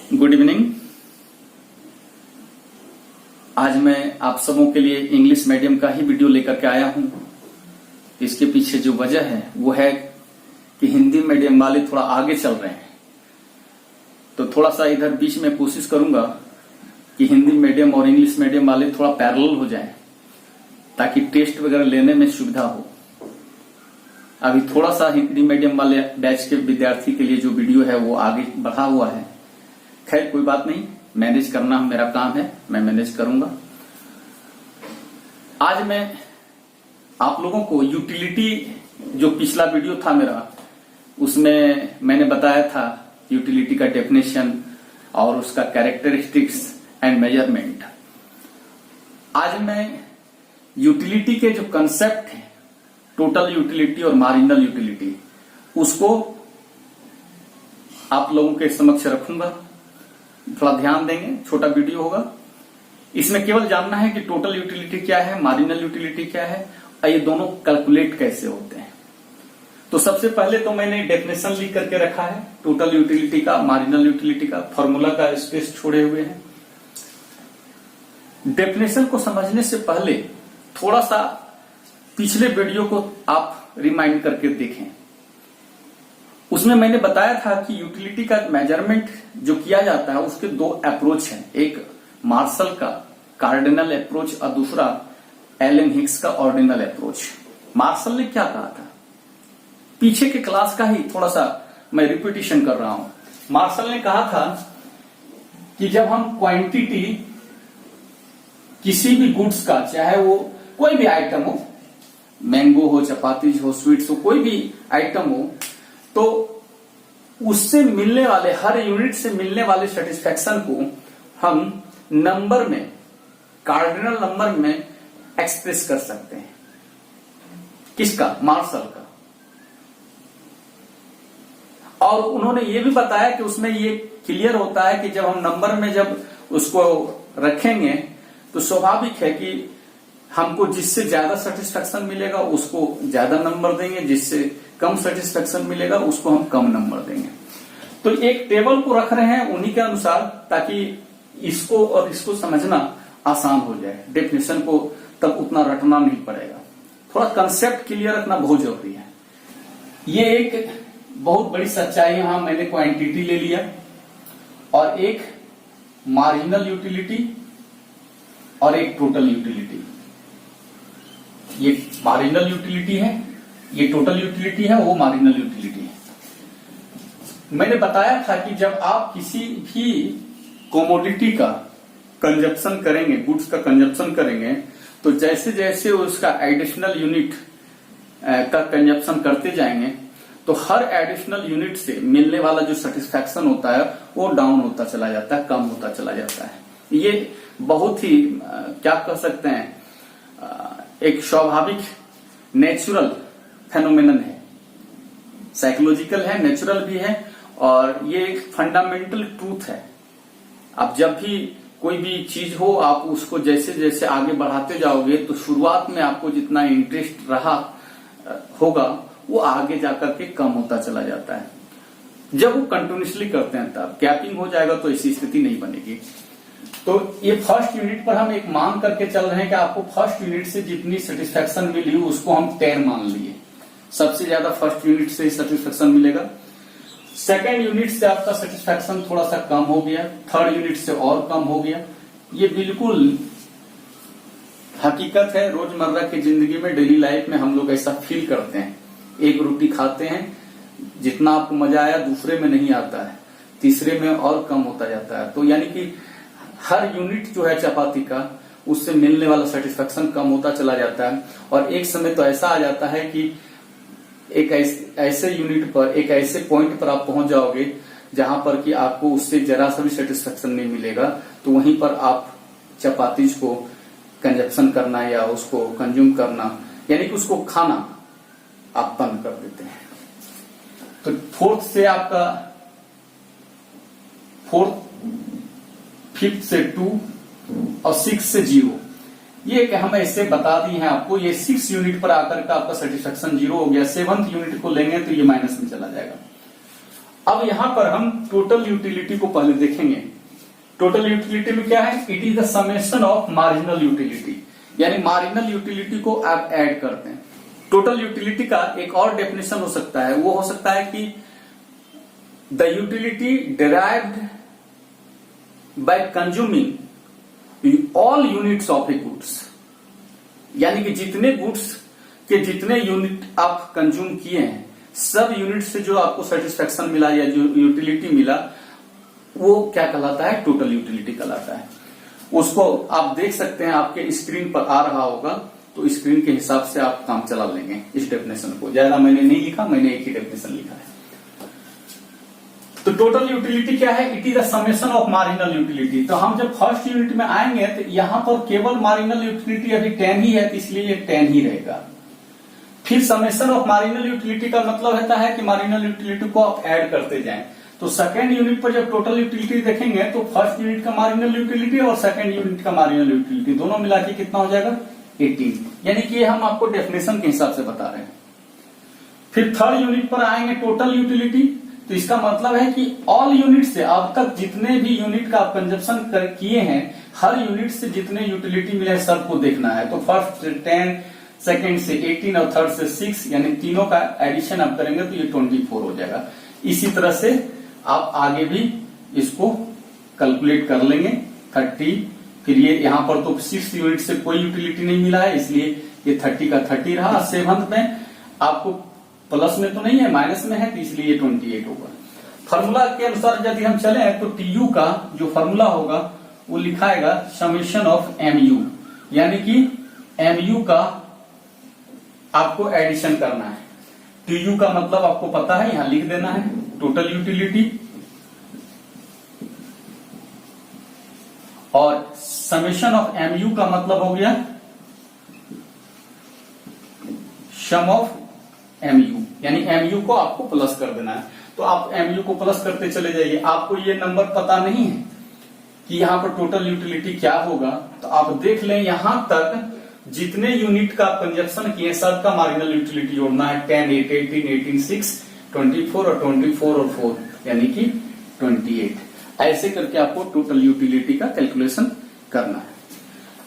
Good evening. आज मैं आप सबों के लिए इंग्लिश मीडियम का ही वीडियो लेकर के आया हूं। इसके पीछे जो वजह है वो है कि हिंदी मीडियम वाले थोड़ा आगे चल रहे हैं, तो थोड़ा सा इधर बीच में कोशिश करूंगा कि हिंदी मीडियम और इंग्लिश मीडियम वाले थोड़ा पैरेलल हो जाएं, ताकि टेस्ट वगैरह लेने में सुविधा हो। अभी थोड़ा सा हिंदी मीडियम वाले बैच के विद्यार्थी के लिए जो वीडियो है वो आगे बढ़ा हुआ है। खैर कोई बात नहीं, मैनेज करना मेरा काम है, मैं मैनेज करूंगा। आज मैं आप लोगों को यूटिलिटी, जो पिछला वीडियो था मेरा, उसमें मैंने बताया था यूटिलिटी का डेफिनेशन और उसका कैरेक्टरिस्टिक्स एंड मेजरमेंट। आज मैं यूटिलिटी के जो कंसेप्ट है, टोटल यूटिलिटी और मार्जिनल यूटिलिटी, उसको आप लोगों के समक्ष रखूंगा। थोड़ा ध्यान देंगे, छोटा वीडियो होगा। इसमें केवल जानना है कि टोटल यूटिलिटी क्या है, मार्जिनल यूटिलिटी क्या है और ये दोनों कैलकुलेट कैसे होते हैं। तो सबसे पहले तो मैंने डेफिनेशन लिख करके रखा है टोटल यूटिलिटी का, मार्जिनल यूटिलिटी का, फॉर्मूला का स्पेस छोड़े हुए हैं। डेफिनेशन को समझने से पहले थोड़ा सा पिछले वीडियो को आप रिमाइंड करके देखें। उसमें मैंने बताया था कि यूटिलिटी का मेजरमेंट जो किया जाता है उसके दो अप्रोच हैं, एक मार्शल का कार्डिनल अप्रोच और दूसरा एलन हिक्स का ऑर्डिनल अप्रोच। मार्शल ने क्या कहा था, पीछे के क्लास का ही थोड़ा सा मैं रिपीटिशन कर रहा हूं। मार्शल ने कहा था कि जब हम क्वांटिटी किसी भी गुड्स का, चाहे वो कोई भी आइटम हो, मैंगो हो, चपाती हो, स्वीट्स हो, कोई भी आइटम हो, तो उससे मिलने वाले, हर यूनिट से मिलने वाले सेटिस्फेक्शन को हम नंबर में, कार्डिनल नंबर में एक्सप्रेस कर सकते हैं। किसका? मार्शल का। और उन्होंने ये भी बताया कि उसमें ये क्लियर होता है कि जब हम नंबर में जब उसको रखेंगे तो स्वाभाविक है कि हमको जिससे ज्यादा सेटिस्फेक्शन मिलेगा उसको ज्यादा नंबर देंगे, जिससे कम सेटिस्फेक्शन मिलेगा उसको हम कम नंबर देंगे। तो एक टेबल को रख रहे हैं उन्हीं के अनुसार, ताकि इसको और इसको समझना आसान हो जाए। डेफिनेशन को तब उतना रटना नहीं पड़ेगा, थोड़ा कंसेप्ट क्लियर रखना बहुत जरूरी है। ये एक बहुत बड़ी सच्चाई, यहां मैंने क्वांटिटी ले लिया और एक मार्जिनल यूटिलिटी और एक टोटल यूटिलिटी। ये मार्जिनल यूटिलिटी है, ये टोटल यूटिलिटी है, वो मार्जिनल यूटिलिटी है। मैंने बताया था कि जब आप किसी भी कमोडिटी का कंजप्शन करेंगे, गुड्स का कंजप्शन करेंगे, तो जैसे जैसे उसका एडिशनल यूनिट का कंजप्शन करते जाएंगे तो हर एडिशनल यूनिट से मिलने वाला जो सेटिस्फैक्शन होता है वो डाउन होता चला जाता है, कम होता चला जाता है। ये बहुत ही क्या कह सकते हैं, एक स्वाभाविक नेचुरल फेनोमेनन है, साइकोलॉजिकल है, नेचुरल भी है, और ये एक फंडामेंटल ट्रूथ है। आप जब भी कोई भी चीज हो, आप उसको जैसे जैसे आगे बढ़ाते जाओगे तो शुरुआत में आपको जितना इंटरेस्ट रहा होगा वो आगे जाकर के कम होता चला जाता है। जब वो कंटिन्यूसली करते हैं तब कैपिंग हो जाएगा, तो ऐसी स्थिति नहीं बनेगी। तो ये फर्स्ट यूनिट पर हम एक मान करके चल रहे हैं कि आपको फर्स्ट यूनिट से जितनी सेटिस्फेक्शन मिली उसको हम 10 मान लिए। सबसे ज्यादा फर्स्ट यूनिट से सेटिस्फेक्शन मिलेगा, सेकेंड यूनिट से आपका सेटिस्फेक्शन थोड़ा सा कम हो गया, थर्ड यूनिट से और कम हो गया। ये बिल्कुल हकीकत है, रोजमर्रा की जिंदगी में, डेली लाइफ में हम लोग ऐसा फील करते हैं। एक रोटी खाते हैं, जितना आपको मजा आया दूसरे में नहीं आता है, तीसरे में और कम होता जाता है। तो यानी कि हर यूनिट जो है चपाती का, उससे मिलने वाला सेटिस्फेक्शन कम होता चला जाता है। और एक समय तो ऐसा आ जाता है कि एक ऐसे यूनिट पर, एक ऐसे पॉइंट पर आप पहुंच जाओगे जहां पर कि आपको उससे जरा सा भी सेटिस्फेक्शन नहीं मिलेगा, तो वहीं पर आप चपातीज को कंजप्शन करना या उसको कंज्यूम करना, यानी कि उसको खाना आप बंद कर देते हैं। तो फोर्थ से आपका, फिफ्थ से 2 और 6 से 0, ये कि हम ऐसे बता दी हैं आपको। ये 6 यूनिट पर आकर का आपका सेटिस्फेक्शन 0 हो गया, 7th यूनिट को लेंगे तो ये माइनस में चला जाएगा। अब यहां पर हम टोटल यूटिलिटी को पहले देखेंगे। टोटल यूटिलिटी में क्या है? It is the summation of marginal utility, यानी मार्जिनल यूटिलिटी को आप ऐड करते हैं। टोटल यूटिलिटी का एक और डेफिनेशन हो सकता है, वो हो सकता है कि the utility derived bye consuming all units of A goods, यानी कि जितने गुड्स के जितने यूनिट आप कंज्यूम किए हैं, सब यूनिट से जो आपको सेटिस्फेक्शन मिला या जो यूटिलिटी मिला, वो क्या कहलाता है? टोटल यूटिलिटी कहलाता है। उसको आप देख सकते हैं, आपके स्क्रीन पर आ रहा होगा, तो स्क्रीन के हिसाब से आप काम चला लेंगे इस डेफिनेशन को। ज्यादा मैंने नहीं लिखा, मैंने एक ही डेफिनेशन लिखा है। तो टोटल यूटिलिटी क्या है? It is the summation of marginal utility. तो हम जब फर्स्ट यूनिट में आएंगे तो यहां पर केवल मार्जिनल यूटिलिटी अभी 10 ही है, तो इसलिए ये 10 ही रहेगा। फिर समेशन ऑफ मार्जिनल यूटिलिटी का मतलब होता है कि मार्जिनल यूटिलिटी को आप ऐड करते जाएं। तो सेकंड यूनिट पर जब टोटल यूटिलिटी देखेंगे तो फर्स्ट यूनिट का मार्जिनल यूटिलिटी और सेकंड यूनिट का मार्जिनल यूटिलिटी दोनों मिला के कितना हो जाएगा? 18। यानी कि ये हम आपको डेफिनेशन के हिसाब से बता रहे हैं। फिर थर्ड यूनिट पर आएंगे टोटल यूटिलिटी, तो इसका मतलब है कि ऑल यूनिट से अब तक जितने भी यूनिट का आप कंजप्शन किए हैं, हर यूनिट से जितने यूटिलिटी मिले सबको देखना है। तो फर्स्ट से 10, सेकंड से 18 और थर्ड से 6, यानी तीनों का एडिशन आप करेंगे तो ये 24 हो जाएगा। इसी तरह से आप आगे भी इसको कैलकुलेट कर लेंगे। 30, फिर ये यहां पर तो 6 यूनिट से कोई यूटिलिटी नहीं मिला है, इसलिए ये 30 का 30 रहा। 7th में आपको प्लस में तो नहीं है, माइनस में है, तो इसलिए ये 28 होगा। फॉर्मूला के अनुसार यदि हम चले तो टीयू का जो फॉर्मूला होगा वो लिखाएगा समेशन ऑफ एमयू, यानी कि एमयू का आपको एडिशन करना है। टीयू का मतलब आपको पता है, यहां लिख देना है, टोटल यूटिलिटी, और समेशन ऑफ एमयू का मतलब हो गया सम ऑफ एमयू, यानी एमयू को आपको प्लस कर देना है। तो आप एमयू को प्लस करते चले जाइए। आपको ये नंबर पता नहीं है कि यहां पर टोटल यूटिलिटी क्या होगा, तो आप देख लें यहां तक जितने यूनिट का कंजप्शन किए सबका मार्जिनल यूटिलिटी जोड़ना है। 10, 8, 18, 18, 6, 24 और 24 और 4, यानी कि 28। ऐसे करके आपको टोटल यूटिलिटी का कैलकुलेशन करना है।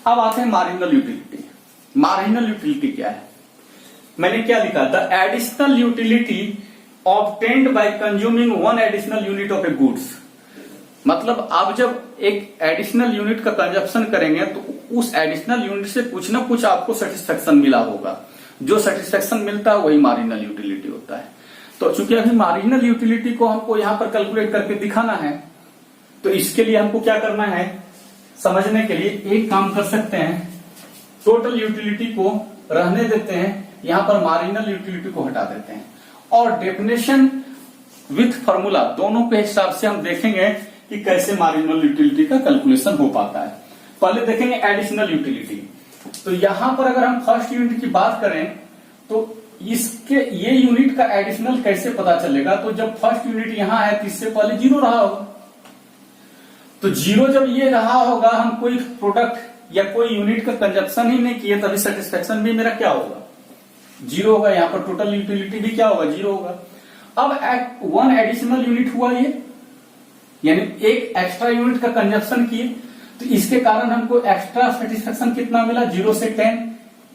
अब आते हैं मार्जिनल यूटिलिटी। मार्जिनल यूटिलिटी क्या है? मैंने क्या लिखा? The additional utility obtained by consuming 1 additional unit of A goods. मतलब आप जब एक एडिशनल यूनिट का कंजप्शन करेंगे तो उस एडिशनल यूनिट से कुछ ना कुछ आपको सेटिस्फेक्शन मिला होगा। जो सेटिस्फेक्शन मिलता है वही मार्जिनल यूटिलिटी होता है। तो चूंकि अभी मार्जिनल यूटिलिटी को हमको यहां पर कैलकुलेट करके दिखाना है, तो इसके लिए हमको क्या करना है? समझने के लिए एक काम कर सकते हैं, टोटल यूटिलिटी को रहने देते हैं, यहां पर मार्जिनल यूटिलिटी को हटा देते हैं, और डेफिनेशन विथ फॉर्मूला दोनों के हिसाब से हम देखेंगे कि कैसे मार्जिनल यूटिलिटी का कैलकुलेशन हो पाता है। पहले देखेंगे एडिशनल यूटिलिटी। तो यहां पर अगर हम फर्स्ट यूनिट की बात करें तो इसके ये यूनिट का एडिशनल कैसे पता चलेगा? तो जब फर्स्ट यूनिट यहां है तो इससे पहले 0 रहा होगा। तो 0 जब ये रहा होगा, हम कोई प्रोडक्ट या कोई यूनिट का कंजप्शन ही नहीं किए, तभी सेटिस्फेक्शन भी मेरा क्या होगा? 0 होगा। यहां पर टोटल यूटिलिटी भी क्या होगा? 0 होगा। अब 1 एडिशनल यूनिट हुआ ये, यानी एक एक्स्ट्रा यूनिट का कंजप्शन किए, तो इसके कारण हमको एक्स्ट्रा सेटिस्फेक्शन कितना मिला? 0 से 10,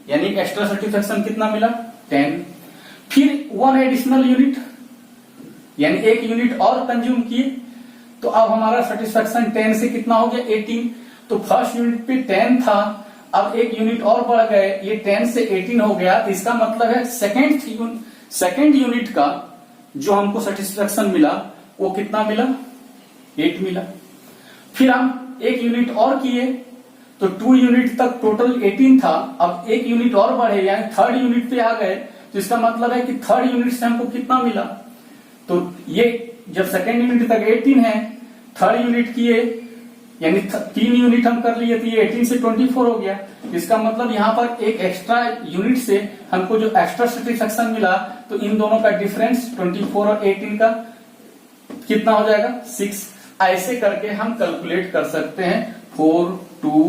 यानी एक्स्ट्रा सेटिस्फेक्शन कितना मिला? 10। फिर 1 एडिशनल यूनिट, यानी एक यूनिट और कंज्यूम किए, तो अब हमारा सेटिस्फेक्शन 10 से कितना हो गया? 18। तो फर्स्ट यूनिट पे 10 था, अब एक यूनिट और बढ़ गए, ये 10 से 18 हो गया। तो इसका मतलब है सेकेंड यूनिट का जो हमको सेटिस्फेक्शन मिला वो कितना मिला? 8 मिला। फिर हम एक यूनिट और किए तो 2 यूनिट तक टोटल 18 था, अब एक यूनिट और बढ़े, यानी थर्ड यूनिट पे आ गए, तो इसका मतलब है कि थर्ड यूनिट से हमको कितना मिला? तो ये जब सेकेंड यूनिट तक 18 है, थर्ड यूनिट किए, यानी 3 यूनिट हम कर लिए, तो ये 18 से 24 हो गया। इसका मतलब यहां पर एक एक्स्ट्रा यूनिट से हमको जो एक्स्ट्रा सेटिस्फेक्शन मिला, तो इन दोनों का डिफरेंस 24 और 18 का कितना हो जाएगा? 6। ऐसे करके हम कैलकुलेट कर सकते हैं 4, 2,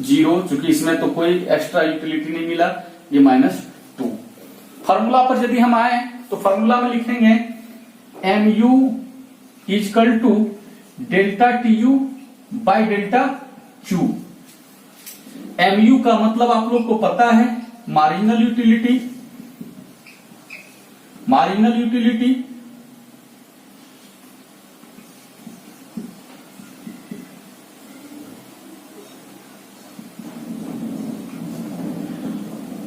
0, चूंकि इसमें तो कोई एक्स्ट्रा यूटिलिटी नहीं मिला, ये -2। फॉर्मूला पर यदि हम आए तो फॉर्मूला में लिखेंगे MU is equal to delta T U by delta Q. MU का मतलब आप लोग को पता है, marginal utility. Marginal utility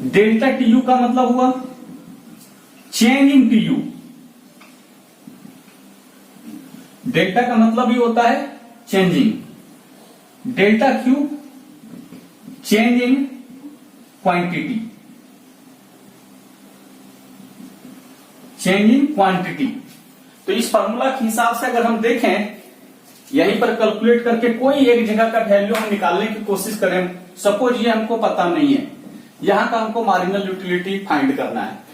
delta T U का मतलब हुआ change in T U. Delta का मतलब ही होता है changing. Delta Q change in quantity. Change in quantity. तो इस फॉर्मूला के हिसाब से अगर हम देखें, यहीं पर कैलकुलेट करके कोई एक जगह का वैल्यू हम निकालने की कोशिश करें, सपोज ये हमको पता नहीं है, यहां का हमको मार्जिनल यूटिलिटी फाइंड करना है।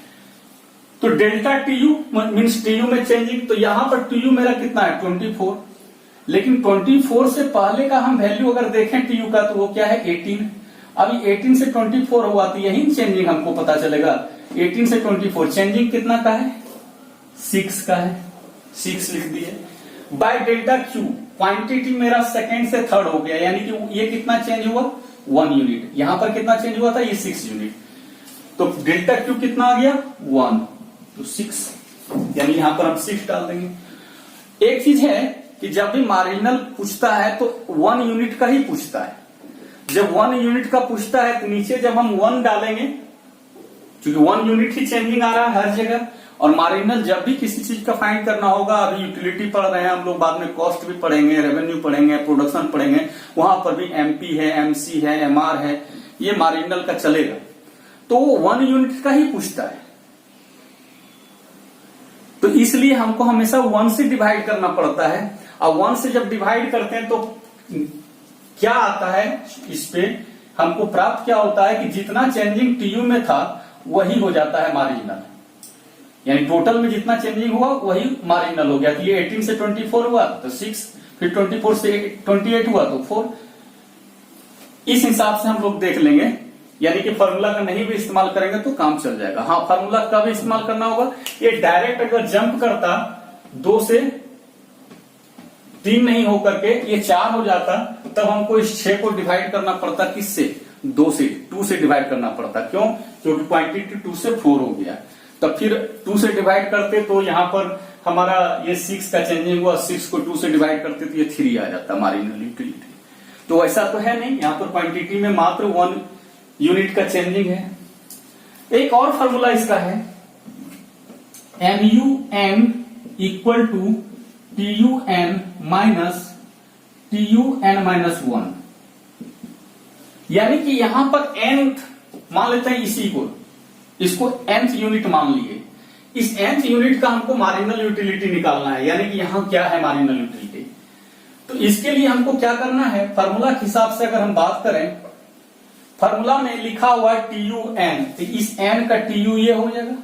तो delta T you means T U में चेंजिंग, तो यहां पर टी यू मेरा कितना है 24, लेकिन 24 से पहले का हम वैल्यू अगर देखें टी यू का तो वो क्या है 18। अभी 18 से 24 हुआ तो यही चेंजिंग हमको पता चलेगा। 18 से 24 चेंजिंग कितना का है 6 का है, 6 लिख दिए। बाय डेल्टा क्यू क्वांटिटी मेरा सेकेंड से थर्ड हो गया, यानी कि ये कितना चेंज हुआ 1 यूनिट। यहां पर कितना चेंज हुआ था ये 6 यूनिट। तो डेल्टा क्यू कितना आ गया 1, तो 6, यानी यहां पर हम 6 डाल देंगे। एक चीज है कि जब भी मार्जिनल पूछता है तो 1 यूनिट का ही पूछता है। जब 1 यूनिट का पूछता है तो नीचे जब हम 1 डालेंगे, क्योंकि 1 यूनिट ही चेंजिंग आ रहा है हर जगह। और मार्जिनल जब भी किसी चीज का फाइंड करना होगा, अभी यूटिलिटी पढ़ रहे हैं हम लोग, बाद में कॉस्ट भी पढ़ेंगे, रेवेन्यू पढ़ेंगे, प्रोडक्शन पढ़ेंगे, वहां पर भी एमपी है, एमसी है, एमआर है, ये मार्जिनल का चलेगा। तो वो 1 यूनिट का ही पूछता है, तो इसलिए हमको हमेशा 1 से डिवाइड करना पड़ता है। और 1 से जब डिवाइड करते हैं तो क्या आता है, इस पे हमको प्राप्त क्या होता है कि जितना चेंजिंग टीयू में था वही हो जाता है मार्जिनल, यानी टोटल में जितना चेंजिंग हुआ वही मार्जिनल हो गया। तो ये 18 से 24 हुआ तो 6, फिर 24 से 28 हुआ तो 4। इस हिसाब से हम लोग देख लेंगे, यानी कि फॉर्मूला का नहीं भी इस्तेमाल करेंगे तो काम चल जाएगा। हाँ, फॉर्मूला का भी इस्तेमाल करना होगा। ये डायरेक्ट अगर जंप करता 2 से 3 नहीं होकर के ये 4 हो जाता, तब हमको इस 6 को डिवाइड करना पड़ता, किससे 2 से डिवाइड करना पड़ता। क्यों? क्योंकि क्वांटिटी 2 से 4 हो गया। तब फिर 2 से डिवाइड करते तो यहां पर हमारा ये 6 का चेंजिंग हुआ, 6 को 2 से डिवाइड करते तो ये 3 आ जाता मार्जिनल यूटिलिटी। तो ऐसा तो है नहीं, यहाँ पर क्वांटिटी में मात्र 1 यूनिट का चेंजिंग है। एक और फॉर्मूला इसका है MUN equal to TUN minus TUN-1, यानी कि यहां पर nth मान लेते हैं, इसी को, इसको nth यूनिट मान लिए। इस nth यूनिट का हमको मार्जिनल यूटिलिटी निकालना है, यानी कि यहां क्या है मार्जिनल यूटिलिटी। तो इसके लिए हमको क्या करना है, फार्मूला के हिसाब से अगर हम बात करें, फार्मूला में लिखा हुआ है TUN, तो इस n का TU ये हो जाएगा,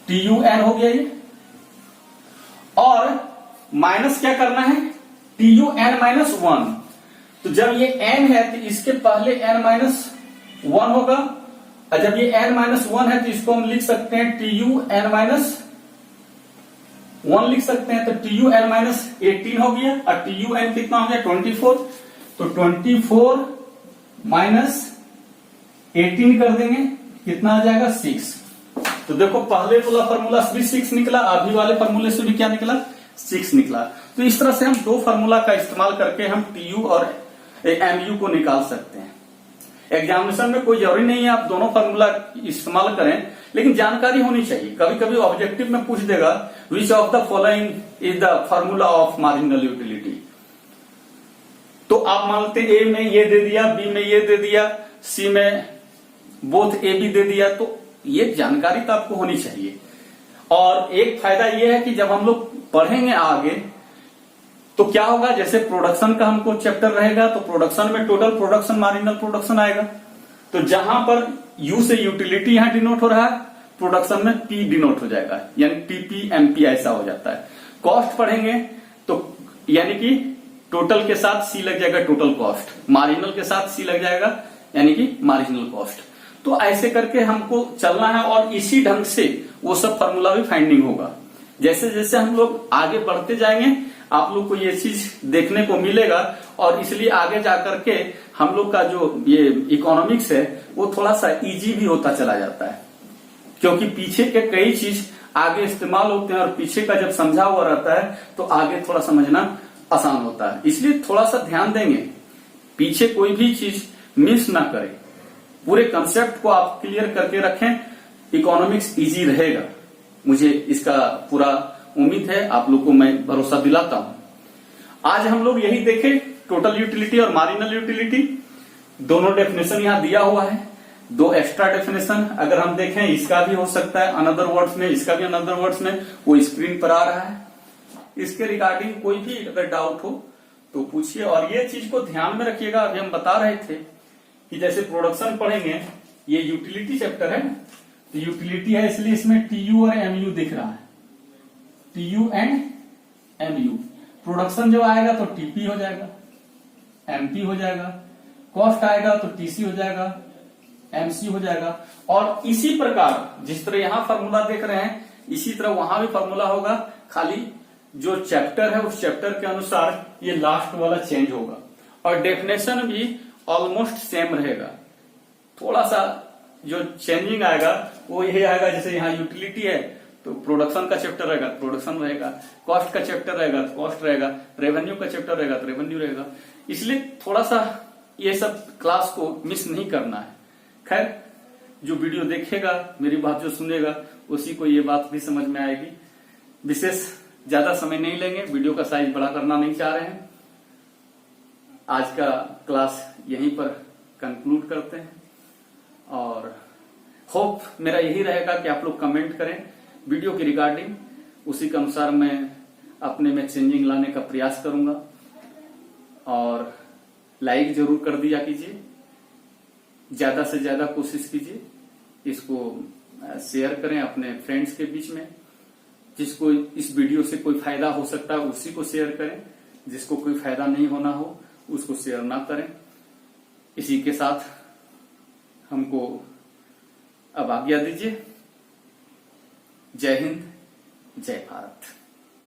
TUN हो गया ये, और माइनस क्या करना है TUN-1। तो जब ये n है तो इसके पहले n-1 होगा, और जब ये n-1 है तो इसको हम लिख सकते हैं TUN-1 लिख सकते हैं। तो TUN-18 हो गया, और TUN कितना हो गया 24। तो 24 माइनस 18 कर देंगे, कितना आ जाएगा 6। तो देखो पहले वाला फॉर्मूला से भी 6 निकला, अभी वाले फॉर्मूले से भी क्या निकला 6 निकला। तो इस तरह से हम 2 फॉर्मूला का इस्तेमाल करके हम TU और MU को निकाल सकते हैं। एग्जामिनेशन में कोई जरूरी नहीं है आप दोनों फॉर्मूला इस्तेमाल करें, लेकिन जानकारी होनी चाहिए। कभी कभी ऑब्जेक्टिव में पूछ देगा which of the following is the formula of marginal utility. तो आप मानते ए में ये दे दिया, बी में ये दे दिया, सी में बोथ ए बी दे दिया, तो ये जानकारी तो आपको होनी चाहिए। और एक फायदा ये है कि जब हम लोग पढ़ेंगे आगे तो क्या होगा, जैसे प्रोडक्शन का हमको चैप्टर रहेगा तो प्रोडक्शन में टोटल प्रोडक्शन मार्जिनल प्रोडक्शन आएगा। तो जहां पर यू से यूटिलिटी यहां डिनोट हो रहा है, प्रोडक्शन में पी डिनोट हो जाएगा, यानी टीपी एमपी ऐसा हो जाता है। कॉस्ट पढ़ेंगे तो यानी कि टोटल के साथ सी लग जाएगा टोटल कॉस्ट, मार्जिनल के साथ सी लग जाएगा यानी कि मार्जिनल कॉस्ट। तो ऐसे करके हमको चलना है, और इसी ढंग से वो सब फॉर्मूला भी फाइंडिंग होगा। जैसे जैसे हम लोग आगे बढ़ते जाएंगे आप लोग को ये चीज देखने को मिलेगा, और इसलिए आगे जाकर के हम लोग का जो ये इकोनॉमिक्स है वो थोड़ा सा इजी भी होता चला जाता है, क्योंकि पीछे के कई चीज आगे इस्तेमाल होते हैं और पीछे का जब समझा हुआ रहता है तो आगे थोड़ा समझना आसान होता है। इसलिए थोड़ा सा ध्यान देंगे, पीछे कोई भी चीज मिस ना करें, पूरे कंसेप्ट को आप क्लियर करके रखें, इकोनॉमिक्स इजी रहेगा। मुझे इसका पूरा उम्मीद है, आप लोग को मैं भरोसा दिलाता हूं। आज हम लोग यही देखें, टोटल यूटिलिटी और मार्जिनल यूटिलिटी दोनों डेफिनेशन यहां दिया हुआ है। दो एक्स्ट्रा डेफिनेशन अगर हम देखें, इसका भी हो सकता है अनदर वर्ड्स में, इसका भी अनदर वर्ड्स में, वो स्क्रीन पर आ रहा है। इसके रिगार्डिंग कोई भी अगर डाउट हो तो पूछिए। और ये चीज को ध्यान में रखिएगा, अभी हम बता रहे थे कि जैसे प्रोडक्शन पढ़ेंगे, ये यूटिलिटी चैप्टर है, तो यूटिलिटी है इसलिए इसमें टीयू और एमयू दिख रहा है, टीयू एंड एमयू। प्रोडक्शन जब आएगा तो टीपी हो जाएगा, एमपी हो जाएगा, कॉस्ट आएगा तो टीसी हो जाएगा, एमसी हो जाएगा। और इसी प्रकार जिस तरह यहां फॉर्मूला देख रहे हैं, इसी तरह वहां भी फॉर्मूला होगा, खाली जो चैप्टर है उस चैप्टर के अनुसार ये लास्ट वाला चेंज होगा। और डेफिनेशन भी ऑलमोस्ट सेम रहेगा, थोड़ा सा जो चेंजिंग आएगा वो यही आएगा, जैसे यहाँ यूटिलिटी है तो प्रोडक्शन का चैप्टर रहेगा प्रोडक्शन रहेगा, कॉस्ट का चैप्टर रहेगा तो कॉस्ट रहेगा, रेवेन्यू का चैप्टर रहेगा तो रेवेन्यू रहेगा। इसलिए थोड़ा सा ये सब क्लास को मिस नहीं करना है। खैर, जो वीडियो देखेगा, मेरी बात जो सुनेगा, उसी को ये बात भी समझ में आएगी। विशेष ज्यादा समय नहीं लेंगे, वीडियो का साइज बड़ा करना नहीं चाह रहे हैं। आज का क्लास यहीं पर कंक्लूड करते हैं, और होप मेरा यही रहेगा कि आप लोग कमेंट करें वीडियो की रिगार्डिंग, उसी के अनुसार मैं अपने में चेंजिंग लाने का प्रयास करूंगा। और लाइक जरूर कर दिया कीजिए, ज्यादा से ज्यादा कोशिश कीजिए, इसको शेयर करें अपने फ्रेंड्स के बीच में। जिसको इस वीडियो से कोई फायदा हो सकता है उसी को शेयर करें, जिसको कोई फायदा नहीं होना हो उसको शेयर ना करें। इसी के साथ हमको अब आज्ञा दीजिए। जय हिंद, जय भारत।